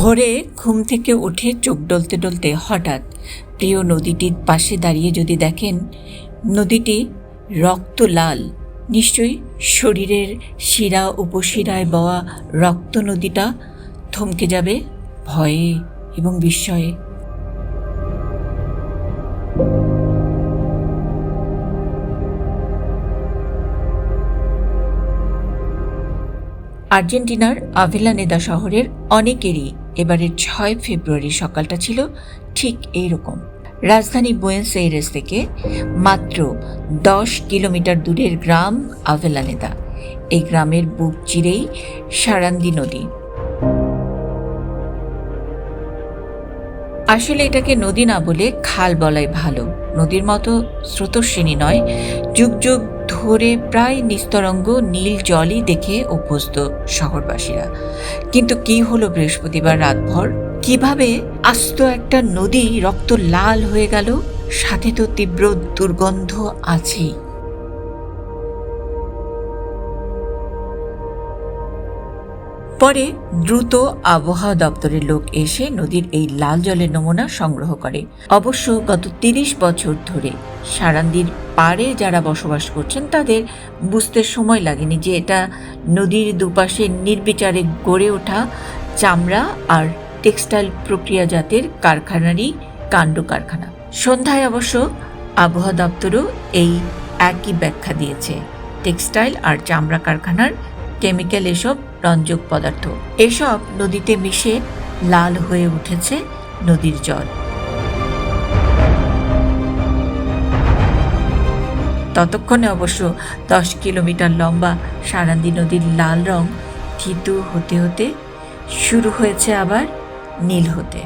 ভোরে ঘুম থেকে উঠে চোখ ডলতে ডলতে হঠাৎ প্রিয় নদীটির পাশে দাঁড়িয়ে যদি দেখেন নদীটি রক্ত লাল, নিশ্চয়ই শরীরের শিরা উপশিরায় বওয়া রক্ত নদীটা থমকে যাবে ভয়ে এবং বিস্ময়ে। আর্জেন্টিনার আভেলানেদা শহরের অনেকেরই এবারের 6 ফেব্রুয়ারি সকালটা ছিল ঠিক এইরকম। রাজধানী বুয়েনোস আইরেস থেকে মাত্র 10 কিলোমিটার দূরের গ্রাম আভেলানেদা। এই গ্রামের বুক চিরেই সারান্দি নদী। আসলে এটাকে নদী না বলে খাল বলাই ভালো। নদীর মতো স্রোতস্বিনী নয়, যুগ যুগ ধরে প্রায় নিস্তরঙ্গ নীল জলই দেখে অভ্যস্ত শহরবাসীরা। কিন্তু কি হলো বৃহস্পতিবার রাতভর? কিভাবে আস্ত একটা নদী রক্ত লাল হয়ে গেল? সাথে তো তীব্র দুর্গন্ধ আছেই। পরে দ্রুত আবহাওয়া দপ্তরের লোক এসে নদীর এই লাল জলের নমুনা সংগ্রহ করে। অবশ্য গত 30 বছর ধরে সারান্দির পাড়ে যারা বসবাস করছেন তাদের বুঝতে সময় লাগেনি যে এটা নদীর দুপাশে নির্বিচারে গড়ে ওঠা চামড়া আর টেক্সটাইল প্রক্রিয়াজাতের কারখানারই কাণ্ড কারখানা। সন্ধ্যায় অবশ্য আবহাওয়া দপ্তরও এই একই ব্যাখ্যা দিয়েছে। টেক্সটাইল আর চামড়া কারখানার কেমিক্যাল এসব রঞ্জক পদার্থ, এসব নদীতে মিশে লাল হয়ে উঠেছে নদীর জল। ততক্ষণে অবশ্য 10 কিলোমিটার লম্বা সারান্দি নদীর লাল রং থিতু হতে হতে শুরু হয়েছে আবার নীল হতে।